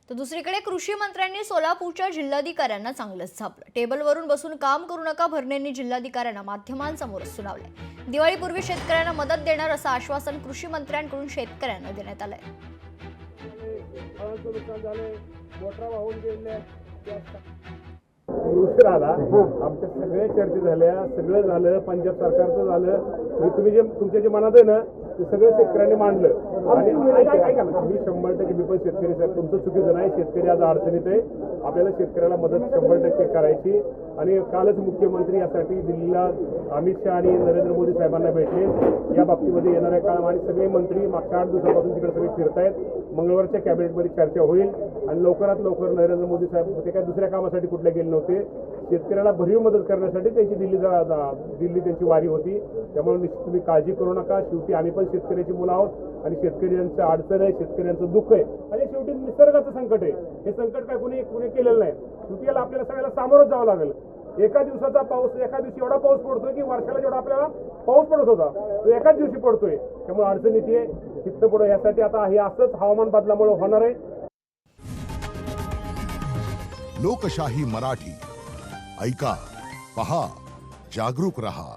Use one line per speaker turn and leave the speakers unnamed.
तर दुसरीकडे कृषी मंत्र्यांनी सोलापूरच्या जिल्हाधिकाऱ्यांना चांगलंच झापलं। टेबलवरून बसून काम करू नका भरणेंनी जिल्हाधिकाऱ्यांना माध्यमांसमोर सुनावलंय। दिवाळीपूर्वी शेतकऱ्यांना मदत देणार असं आश्वासन कृषी मंत्र्यांकडून शेतकऱ्यांना देण्यात आलंय।
उशीर आला, आमच्या सगळ्या चर्चा झाल्या, सगळं झालं, पंजाब सरकारचं झालं, तुम्ही जे तुमच्या जे मनात आहे ना ते सगळं शेतकऱ्यांनी मांडलं। आणि ऐका ना, मी 100% मी पण शेतकरी साहेब, तुमचं चुकीचं नाही, शेतकरी आज अडचणीत आहे, आपल्याला शेतकऱ्याला मदत 100% करायची। आणि कालच मुख्यमंत्री यासाठी दिल्लीला अमित शहा आणि नरेंद्र मोदी साहेबांना भेटले। या बाबतीमध्ये येणाऱ्या काळात आणि सगळे मंत्री मागच्या 8 दिवसापासून तिकडे सगळे फिरतायत। मंगळवारच्या कॅबिनेटमध्ये चर्चा होईल आणि लवकरात लवकर नरेंद्र मोदी साहेब ते काय दुसऱ्या कामासाठी कुठल्या गेले नव्हते, शेतकऱ्याला भरीव मदत करण्यासाठी त्यांची दिल्ली त्यांची वारी होती। त्यामुळे निश्चित तुम्ही काळजी करू नका। शेवटी आम्ही पण शेतकऱ्याची मुलं आहोत आणि शेतकऱ्यांचं अडचण आहे, शेतकऱ्यांचं दुःख आहे आणि शेवटी निसर्गाचं संकट आहे। हे संकट काय कुणी केलेलं नाही, शेवटी याला आपल्याला सगळ्याला सामोरं जावं लागेल। एका दिवसाचा पाऊस, एका दिवशी एवढा पाऊस पडतोय की वर्षाला जेवढा आपल्याला पाऊस पडत होता तो एकाच दिवशी पडतोय। त्यामुळे अडचण येते तिथं पुढे, यासाठी आता हे असंच हवामान बदलामुळे होणार आहे।
लोकशाही मराठी ऐका, पहा, जागरूक रहा।